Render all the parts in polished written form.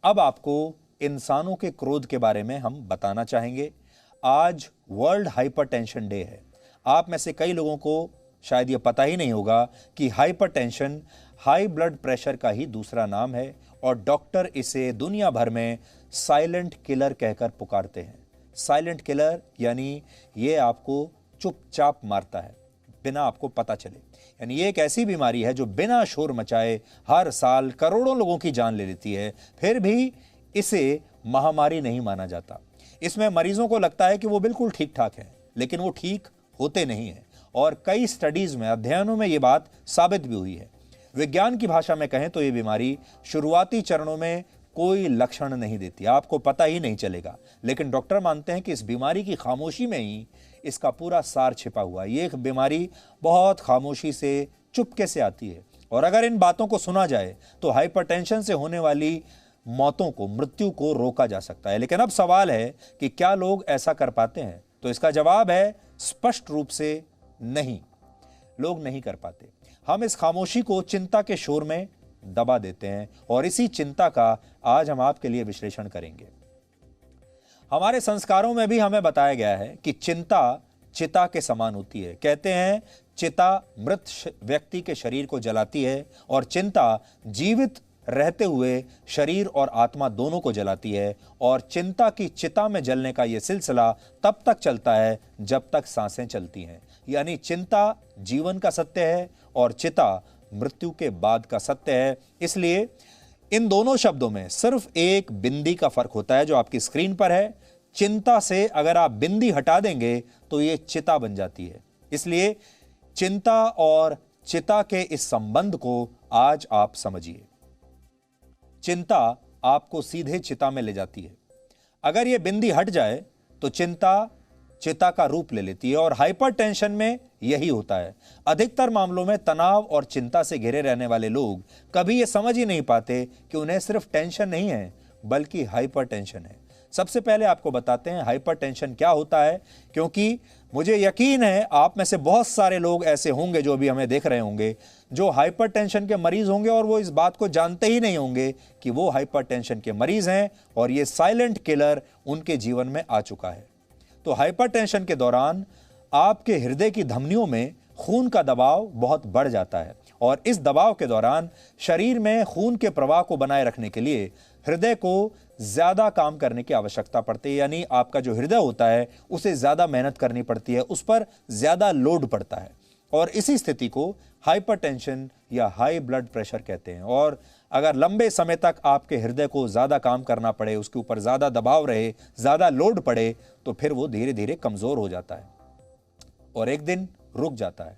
अब आपको इंसानों के क्रोध के बारे में हम बताना चाहेंगे। आज वर्ल्ड हाइपरटेंशन डे है। आप में से कई लोगों को शायद ये पता ही नहीं होगा कि हाइपरटेंशन हाई ब्लड प्रेशर का ही दूसरा नाम है और डॉक्टर इसे दुनिया भर में साइलेंट किलर कहकर पुकारते हैं। साइलेंट किलर यानी ये आपको चुपचाप मारता है बिना आपको पता चले। यानी ये एक ऐसी बीमारी है जो बिना शोर मचाए हर साल करोड़ों लोगों की जान ले लेती है, फिर भी इसे महामारी नहीं माना जाता। इसमें मरीजों को लगता है कि वो बिल्कुल ठीक ठाक है, लेकिन वो ठीक होते नहीं हैं और कई स्टडीज में, अध्ययनों में ये बात साबित भी हुई है। विज्ञान की भाषा में कहें तो ये बीमारी शुरुआती चरणों में कोई लक्षण नहीं देती, आपको पता ही नहीं चलेगा, लेकिन डॉक्टर मानते हैं कि इस बीमारी की खामोशी में ही इसका पूरा सार छिपा हुआ है। ये एक बीमारी बहुत खामोशी से, चुपके से आती है और अगर इन बातों को सुना जाए तो हाइपरटेंशन से होने वाली मौतों को, मृत्यु को रोका जा सकता है। लेकिन अब सवाल है कि क्या लोग ऐसा कर पाते हैं? तो इसका जवाब है स्पष्ट रूप से नहीं, लोग नहीं कर पाते। हम इस खामोशी को चिंता के शोर में दबा देते हैं और इसी चिंता का आज हम आपके लिए विश्लेषण करेंगे। हमारे संस्कारों में भी हमें बताया गया है कि चिंता चिता के समान होती है। कहते हैं चिता मृत व्यक्ति के शरीर को जलाती है और चिंता जीवित रहते हुए शरीर और आत्मा दोनों को जलाती है और चिंता की चिता में जलने का यह सिलसिला तब तक चलता है जब तक सांसें चलती हैं। यानी चिंता जीवन का सत्य है और चिता मृत्यु के बाद का सत्य है। इसलिए इन दोनों शब्दों में सिर्फ एक बिंदी का फर्क होता है जो आपकी स्क्रीन पर है। चिंता से अगर आप बिंदी हटा देंगे तो यह चिता बन जाती है। इसलिए चिंता और चिता के इस संबंध को आज आप समझिए। चिंता आपको सीधे चिता में ले जाती है। अगर यह बिंदी हट जाए तो चिंता चिता का रूप ले लेती है और हाइपरटेंशन में यही होता है। अधिकतर मामलों में तनाव और चिंता से घिरे रहने वाले लोग कभी यह समझ ही नहीं पाते कि उन्हें सिर्फ टेंशन नहीं है बल्कि हाइपरटेंशन है। सबसे पहले आपको बताते हैं हाइपरटेंशन क्या होता है, क्योंकि मुझे यकीन है आप में से बहुत सारे लोग ऐसे होंगे जो अभी हमें देख रहे होंगे जो हाइपरटेंशन के मरीज होंगे और वो इस बात को जानते ही नहीं होंगे कि वो हाइपरटेंशन के मरीज हैं और ये साइलेंट किलर उनके जीवन में आ चुका है। तो हाइपरटेंशन के दौरान आपके हृदय की धमनियों में खून का दबाव बहुत बढ़ जाता है और इस दबाव के दौरान शरीर में खून के प्रवाह को बनाए रखने के लिए हृदय को ज्यादा काम करने की आवश्यकता पड़ती है। यानी आपका जो हृदय होता है उसे ज्यादा मेहनत करनी पड़ती है, उस पर ज्यादा लोड पड़ता है और इसी स्थिति को हाइपरटेंशन या हाई ब्लड प्रेशर कहते हैं। और अगर लंबे समय तक आपके हृदय को ज्यादा काम करना पड़े, उसके ऊपर ज्यादा दबाव रहे, ज्यादा लोड पड़े, तो फिर वो धीरे धीरे कमजोर हो जाता है और एक दिन रुक जाता है।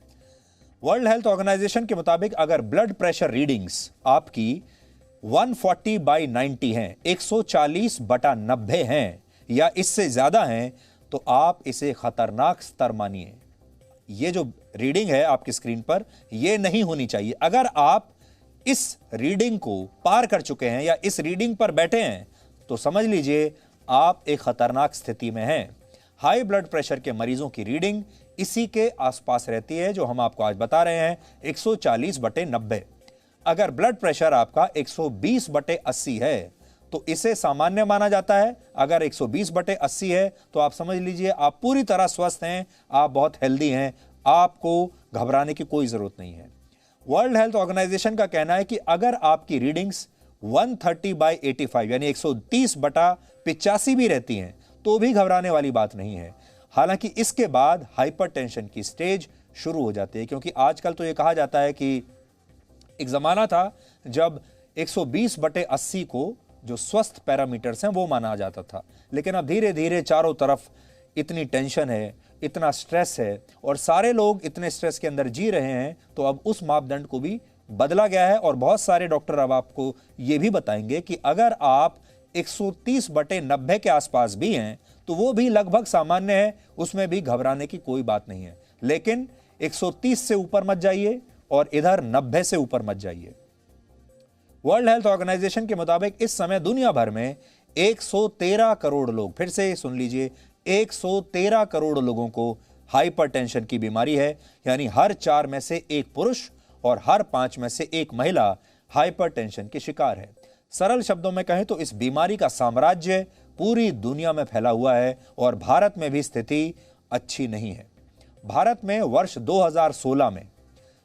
वर्ल्ड हेल्थ ऑर्गेनाइजेशन के मुताबिक अगर ब्लड प्रेशर रीडिंग्स आपकी 140/90 हैं, 140/90 हैं या इससे ज्यादा हैं, तो आप इसे खतरनाक स्तर मानिए। ये जो रीडिंग है आपकी स्क्रीन पर, यह नहीं होनी चाहिए। अगर आप इस रीडिंग को पार कर चुके हैं या इस रीडिंग पर बैठे हैं तो समझ लीजिए आप एक खतरनाक स्थिति में हैं। हाई ब्लड प्रेशर के मरीजों की रीडिंग इसी के आसपास रहती है जो हम आपको आज बता रहे हैं, 140/90। अगर ब्लड प्रेशर आपका 120/80 है तो इसे सामान्य माना जाता है। अगर 120/80 है तो आप समझ लीजिए आप पूरी तरह स्वस्थ हैं, आप बहुत हेल्दी हैं, आपको घबराने की कोई जरूरत नहीं है। वर्ल्ड हेल्थ ऑर्गेनाइजेशन का कहना है कि अगर आपकी रीडिंग्स 130/85 यानी 130/85 भी रहती हैं तो भी घबराने वाली बात नहीं है। हालांकि इसके बाद हाइपरटेंशन की स्टेज शुरू हो जाती है, क्योंकि आजकल तो यह कहा जाता है कि एक जमाना था जब 120/80 को जो स्वस्थ पैरामीटर्स हैं वो माना जाता था, लेकिन अब धीरे धीरे चारों तरफ इतनी टेंशन है, इतना स्ट्रेस है और सारे लोग इतने स्ट्रेस के अंदर जी रहे हैं, तो अब उस मापदंड को भी बदला गया है और बहुत सारे डॉक्टर अब आपको ये भी बताएंगे कि अगर आप 130/90 के आसपास भी हैं तो वो भी लगभग सामान्य है, उसमें भी घबराने की कोई बात नहीं है। लेकिन 130 से ऊपर मत जाइए और इधर 90 से ऊपर मत जाइए। वर्ल्ड हेल्थ ऑर्गेनाइजेशन के मुताबिक इस समय दुनिया भर में 113 करोड़ लोग, फिर से सुन लीजिए, 113 करोड़ लोगों को हाइपरटेंशन की बीमारी है। यानी हर 4 में से 1 पुरुष और हर 5 में से 1 महिला हाइपरटेंशन की शिकार है। सरल शब्दों में कहें तो इस बीमारी का साम्राज्य पूरी दुनिया में फैला हुआ है और भारत में भी स्थिति अच्छी नहीं है। भारत में वर्ष 2016 में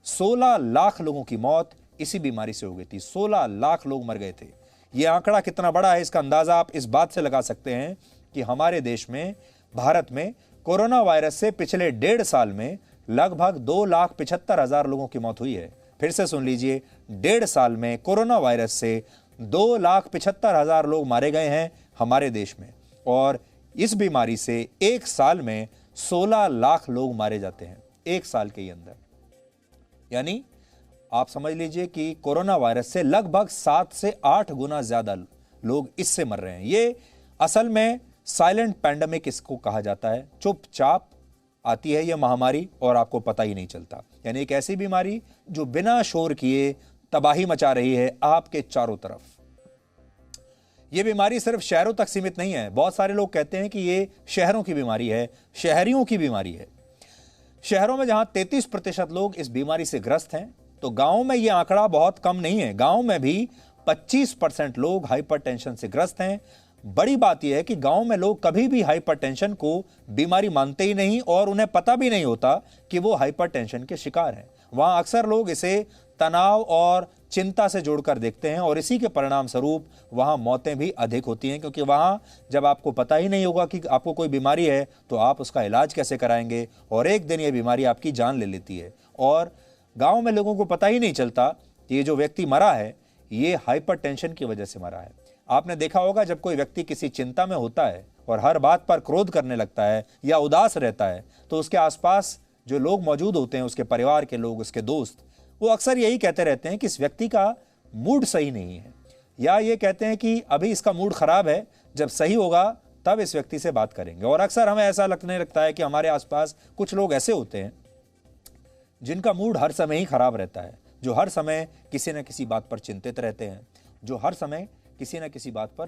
16 लाख लोगों की मौत इसी बीमारी से हो गई थी। 16 लाख लोग मर गए थे। यह आंकड़ा कितना बड़ा है इसका अंदाजा आप इस बात से लगा सकते हैं कि हमारे देश में, भारत में कोरोना वायरस से पिछले 1.5 साल में लगभग 2,75,000 लोगों की मौत हुई है। फिर से सुन लीजिए, 1.5 साल में कोरोना वायरस से 2,75,000 लोग मारे गए हैं हमारे देश में, और इस बीमारी से एक साल में 16 लाख लोग मारे जाते हैं एक साल के अंदर। यानी आप समझ लीजिए कि कोरोना वायरस से लगभग 7 से 8 गुना ज्यादा लोग इससे मर रहे हैं। ये असल में साइलेंट पैंडेमिक इसको कहा जाता है। चुपचाप आती है यह महामारी और आपको पता ही नहीं चलता। यानी एक ऐसी बीमारी जो बिना शोर किए तबाही मचा रही है आपके चारों तरफ। यह बीमारी सिर्फ शहरों तक सीमित नहीं है। बहुत सारे लोग कहते हैं कि यह शहरों की बीमारी है, शहरियों की बीमारी है। शहरों में जहां 33% लोग इस बीमारी से ग्रस्त हैं, तो गांवों में यह आंकड़ा बहुत कम नहीं है। गांव में भी 25% लोग हाइपरटेंशन से ग्रस्त हैं। बड़ी बात यह है कि गांव में लोग कभी भी हाइपरटेंशन को बीमारी मानते ही नहीं और उन्हें पता भी नहीं होता कि वो हाइपरटेंशन के शिकार हैं। वहां अक्सर लोग इसे तनाव और चिंता से जोड़कर देखते हैं और इसी के परिणाम स्वरूप वहां मौतें भी अधिक होती हैं, क्योंकि वहां जब आपको पता ही नहीं होगा कि आपको कोई बीमारी है तो आप उसका इलाज कैसे कराएंगे, और एक दिन यह बीमारी आपकी जान ले लेती है। और गांव में लोगों को पता ही नहीं चलता कि ये जो व्यक्ति मरा है ये हाइपरटेंशन की वजह से मरा है। आपने देखा होगा जब कोई व्यक्ति किसी चिंता में होता है और हर बात पर क्रोध करने लगता है या उदास रहता है, तो उसके आसपास जो लोग मौजूद होते हैं, उसके परिवार के लोग, उसके दोस्त, वो अक्सर यही कहते रहते हैं कि इस व्यक्ति का मूड सही नहीं है, या ये कहते हैं कि अभी इसका मूड खराब है, जब सही होगा तब इस व्यक्ति से बात करेंगे। और अक्सर हमें ऐसा लगने लगता है कि हमारे आसपास कुछ लोग ऐसे होते हैं जिनका मूड हर समय ही खराब रहता है, जो हर समय किसी न किसी बात पर चिंतित रहते हैं, जो हर समय किसी न किसी बात पर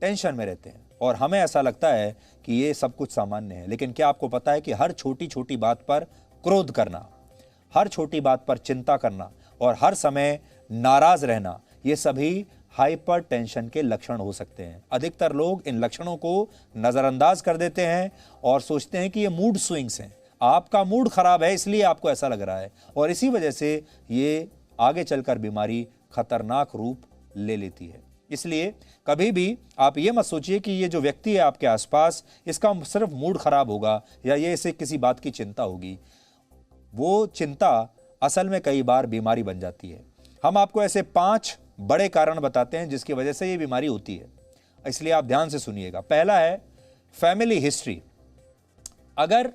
टेंशन में रहते हैं, और हमें ऐसा लगता है कि ये सब कुछ सामान्य है। लेकिन क्या आपको पता है कि हर छोटी छोटी बात पर क्रोध करना, हर छोटी बात पर चिंता करना और हर समय नाराज रहना, ये सभी हाइपर टेंशन के लक्षण हो सकते हैं। अधिकतर लोग इन लक्षणों को नजरअंदाज कर देते हैं और सोचते हैं कि ये मूड स्विंग्स हैं, आपका मूड खराब है इसलिए आपको ऐसा लग रहा है, और इसी वजह से ये आगे चलकर बीमारी खतरनाक रूप ले लेती है। इसलिए कभी भी आप ये मत सोचिए कि ये जो व्यक्ति है आपके आसपास, इसका सिर्फ मूड खराब होगा या ये इसे किसी बात की चिंता होगी। वो चिंता असल में कई बार बीमारी बन जाती है। हम आपको ऐसे 5 बड़े कारण बताते हैं जिसकी वजह से ये बीमारी होती है, इसलिए आप ध्यान से सुनिएगा। पहला है फैमिली हिस्ट्री। अगर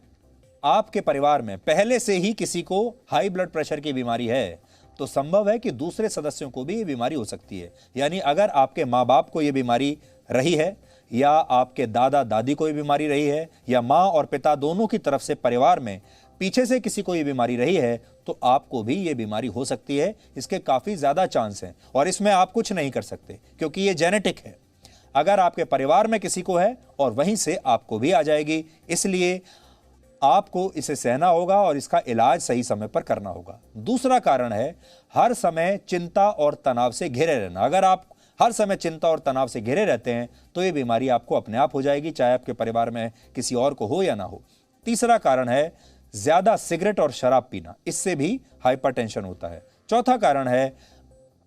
आपके परिवार में पहले से ही किसी को हाई ब्लड प्रेशर की बीमारी है तो संभव है कि दूसरे सदस्यों को भी ये बीमारी हो सकती है। यानी अगर आपके माँ बाप को ये बीमारी रही है, या आपके दादा दादी को ये बीमारी रही है, या माँ और पिता दोनों की तरफ से परिवार में पीछे से किसी को ये बीमारी रही है, तो आपको भी ये बीमारी हो सकती है। इसके काफ़ी ज़्यादा चांस हैं और इसमें आप कुछ नहीं कर सकते क्योंकि ये जेनेटिक है। अगर आपके परिवार में किसी को है और वहीं से आपको भी आ जाएगी, इसलिए आपको इसे सहना होगा और इसका इलाज सही समय पर करना होगा। दूसरा कारण है हर समय चिंता और तनाव से घिरे रहना। अगर आप हर समय चिंता और तनाव से घिरे रहते हैं तो ये बीमारी आपको अपने आप हो जाएगी, चाहे आपके परिवार में किसी और को हो या ना हो। तीसरा कारण है ज्यादा सिगरेट और शराब पीना, इससे भी हाइपरटेंशन होता है। चौथा कारण है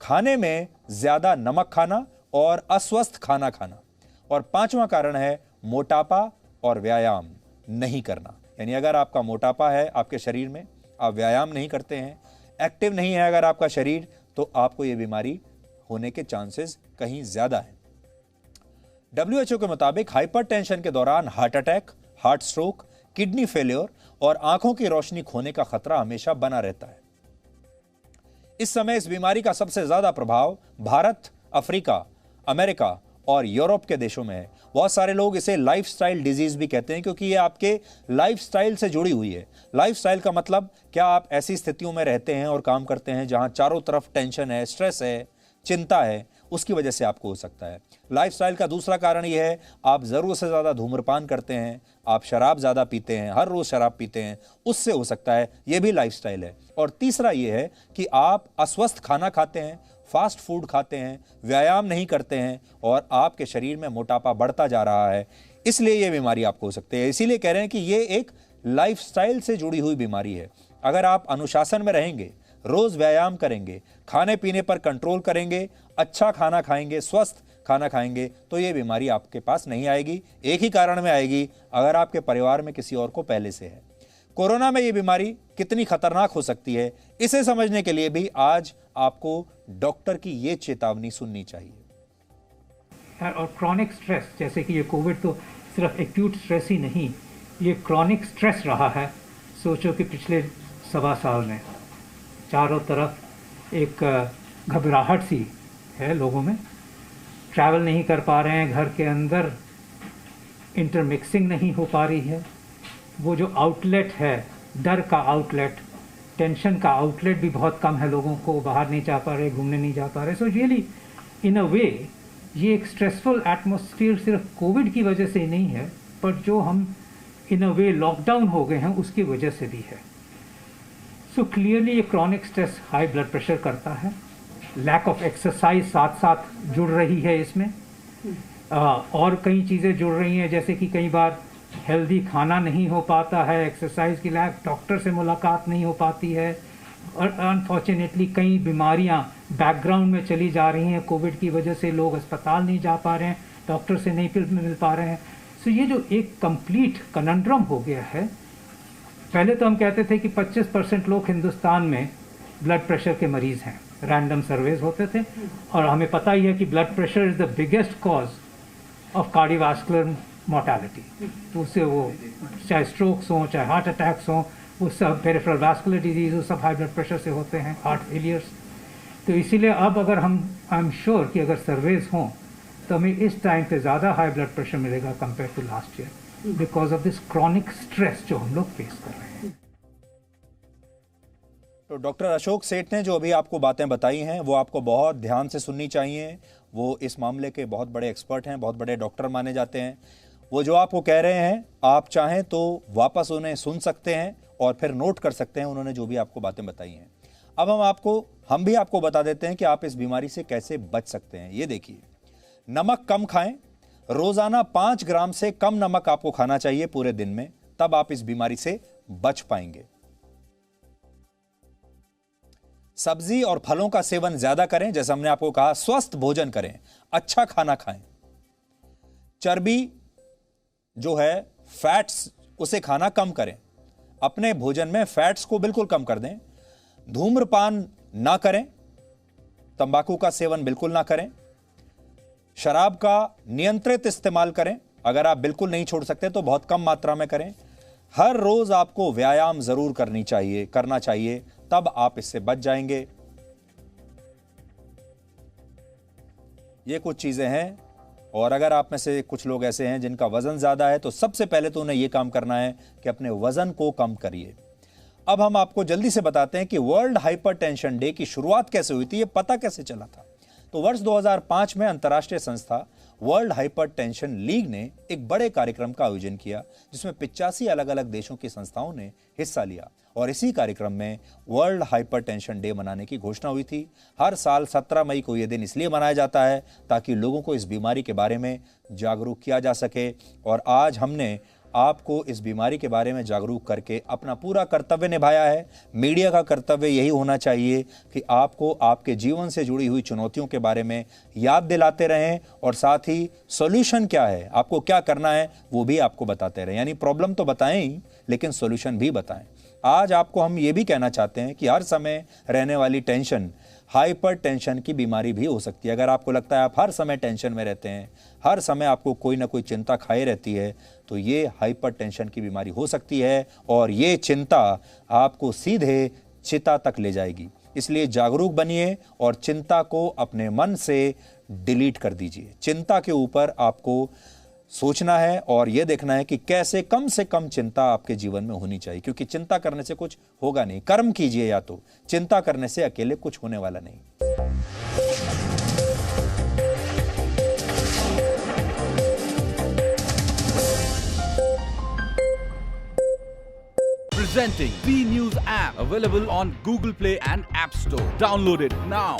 खाने में ज्यादा नमक खाना और अस्वस्थ खाना खाना। और पांचवा कारण है मोटापा और व्यायाम नहीं करना। यानी अगर आपका मोटापा है आपके शरीर में, आप व्यायाम नहीं करते हैं, एक्टिव नहीं है अगर आपका शरीर, तो आपको यह बीमारी होने के चांसेस कहीं ज्यादा है। WHO के मुताबिक हाइपरटेंशन के दौरान heart attack, heart stroke, kidney failure और आंखों की रोशनी खोने का खतरा हमेशा बना रहता है। इस समय इस बीमारी का सबसे ज्यादा प्रभाव भारत, अफ्रीका, अमेरिका और यूरोप के देशों में है। बहुत सारे लोग इसे लाइफस्टाइल डिजीज भी कहते हैं क्योंकि ये आपके लाइफस्टाइल से जुड़ी हुई है। लाइफस्टाइल का मतलब क्या आप ऐसी स्थितियों में रहते हैं और काम करते हैं जहां चारों तरफ टेंशन है, स्ट्रेस है, चिंता है, उसकी वजह से आपको हो सकता है। लाइफस्टाइल का दूसरा कारण यह है आप जरूरत से ज्यादा धूम्रपान करते हैं, आप शराब ज्यादा पीते हैं, हर रोज शराब पीते हैं, उससे हो सकता है, यह भी लाइफस्टाइल है। और तीसरा यह है कि आप अस्वस्थ खाना खाते हैं, फास्ट फूड खाते हैं, व्यायाम नहीं करते हैं और आपके शरीर में मोटापा बढ़ता जा रहा है, इसलिए ये बीमारी आपको हो सकती है। इसीलिए कह रहे हैं कि ये एक लाइफस्टाइल से जुड़ी हुई बीमारी है। अगर आप अनुशासन में रहेंगे, रोज व्यायाम करेंगे, खाने पीने पर कंट्रोल करेंगे, अच्छा खाना खाएंगे, स्वस्थ खाना खाएंगे, तो ये बीमारी आपके पास नहीं आएगी। एक ही कारण में आएगी, अगर आपके परिवार में किसी और को पहले से है। कोरोना में ये बीमारी कितनी खतरनाक हो सकती है, इसे समझने के लिए भी आज आपको डॉक्टर की ये चेतावनी सुननी चाहिए। और क्रॉनिक स्ट्रेस, जैसे कि ये कोविड तो सिर्फ एक्यूट स्ट्रेस ही नहीं, ये क्रॉनिक स्ट्रेस रहा है। सोचो कि पिछले 1.25 साल में चारों तरफ एक घबराहट सी है लोगों में। ट्रैवल नहीं कर पा रहे हैं, घर के अंदर इंटरमिक्सिंग नहीं हो पा रही है। वो जो आउटलेट है, डर का आउटलेट, टेंशन का आउटलेट भी बहुत कम है लोगों को, बाहर नहीं जा पा रहे, घूमने नहीं जा पा रहे। सो रियली इन अ वे ये एक स्ट्रेसफुल एटमॉस्फेयर सिर्फ कोविड की वजह से ही नहीं है, पर जो हम इन अ वे लॉकडाउन हो गए हैं उसकी वजह से भी है। सो क्लियरली ये chronic stress high blood pressure करता है। लैक ऑफ एक्सरसाइज साथ साथ जुड़ रही है इसमें। और कई चीज़ें जुड़ रही हैं, जैसे कि कई बार हेल्दी खाना नहीं हो पाता है, एक्सरसाइज की लैक, डॉक्टर से मुलाकात नहीं हो पाती है, और अनफॉर्चुनेटली कई बीमारियां बैकग्राउंड में चली जा रही हैं। कोविड की वजह से लोग अस्पताल नहीं जा पा रहे हैं, डॉक्टर से नहीं मिल पा रहे हैं। सो ये जो एक कंप्लीट कनंड्रम हो गया है। पहले तो हम कहते थे कि 25% लोग हिंदुस्तान में ब्लड प्रेशर के मरीज़ हैं, रैंडम सर्वेज होते थे, और हमें पता ही है कि blood pressure is the biggest cause of cardiovascular mortality. तो उससे वो चाहे स्ट्रोक्स हों, चाहे हार्ट अटैक्स हों, वो सब पेरिफेरल वास्कुलर डिजीज, वो सब हाई ब्लड प्रेशर से होते हैं, हार्ट फेलियर्स। तो इसीलिए अब अगर हम, आई एम श्योर कि अगर सर्वेज हों तो हमें इस टाइम पे ज़्यादा हाई ब्लड प्रेशर मिलेगा compare to last year, because of this chronic stress जो हम लोग फेस कर रहे हैं। तो डॉक्टर अशोक सेठ ने जो अभी आपको बातें बताई हैं वो आपको बहुत ध्यान से सुननी चाहिए। वो इस मामले के बहुत बड़े एक्सपर्ट हैं, बहुत बड़े डॉक्टर माने जाते हैं। वो जो आपको कह रहे हैं, आप चाहें तो वापस उन्हें सुन सकते हैं और फिर नोट कर सकते हैं उन्होंने जो भी आपको बातें बताई हैं। अब हम भी आपको बता देते हैं कि आप इस बीमारी से कैसे बच सकते हैं। ये देखिए, नमक कम खाएं। रोजाना 5 ग्राम से कम नमक आपको खाना चाहिए पूरे दिन में, तब आप इस बीमारी से बच पाएंगे। सब्जी और फलों का सेवन ज्यादा करें, जैसे हमने आपको कहा, स्वस्थ भोजन करें, अच्छा खाना खाएं। चर्बी जो है, फैट्स, उसे खाना कम करें। अपने भोजन में फैट्स को बिल्कुल कम कर दें। धूम्रपान ना करें, तंबाकू का सेवन बिल्कुल ना करें। शराब का नियंत्रित इस्तेमाल करें, अगर आप बिल्कुल नहीं छोड़ सकते तो बहुत कम मात्रा में करें। हर रोज आपको व्यायाम जरूर करना चाहिए, तब आप इससे बच जाएंगे। ये कुछ चीजें हैं। और अगर आप में से कुछ लोग ऐसे हैं जिनका वजन ज्यादा है, तो सबसे पहले तो उन्हें यह काम करना है कि अपने वजन को कम करिए। अब हम आपको जल्दी से बताते हैं कि वर्ल्ड हाइपरटेंशन डे की शुरुआत कैसे हुई थी, ये पता कैसे चला था। तो वर्ष 2005 में अंतर्राष्ट्रीय संस्था वर्ल्ड हाइपरटेंशन लीग ने एक बड़े कार्यक्रम का आयोजन किया, जिसमें 85 अलग अलग देशों की संस्थाओं ने हिस्सा लिया। और इसी कार्यक्रम में वर्ल्ड हाइपरटेंशन डे मनाने की घोषणा हुई थी। हर साल 17 मई को यह दिन इसलिए मनाया जाता है ताकि लोगों को इस बीमारी के बारे में जागरूक किया जा सके। और आज हमने आपको इस बीमारी के बारे में जागरूक करके अपना पूरा कर्तव्य निभाया है। मीडिया का कर्तव्य यही होना चाहिए कि आपको आपके जीवन से जुड़ी हुई चुनौतियों के बारे में याद दिलाते रहें, और साथ ही सॉल्यूशन क्या है, आपको क्या करना है, वो भी आपको बताते रहें। यानी प्रॉब्लम तो बताएं ही, लेकिन सॉल्यूशन भी बताएं। आज आपको हम ये भी कहना चाहते हैं कि हर समय रहने वाली टेंशन हाइपर टेंशन की बीमारी भी हो सकती है। अगर आपको लगता है आप हर समय टेंशन में रहते हैं, हर समय आपको कोई ना कोई चिंता खाए रहती है, तो ये हाइपर टेंशन की बीमारी हो सकती है, और ये चिंता आपको सीधे चिता तक ले जाएगी। इसलिए जागरूक बनिए और चिंता को अपने मन से डिलीट कर दीजिए। चिंता के ऊपर आपको सोचना है और यह देखना है कि कैसे कम से कम चिंता आपके जीवन में होनी चाहिए, क्योंकि चिंता करने से कुछ होगा नहीं। कर्म कीजिए, या तो चिंता करने से अकेले कुछ होने वाला नहीं। Presenting B News app, available on Google Play and App Store. Download it now.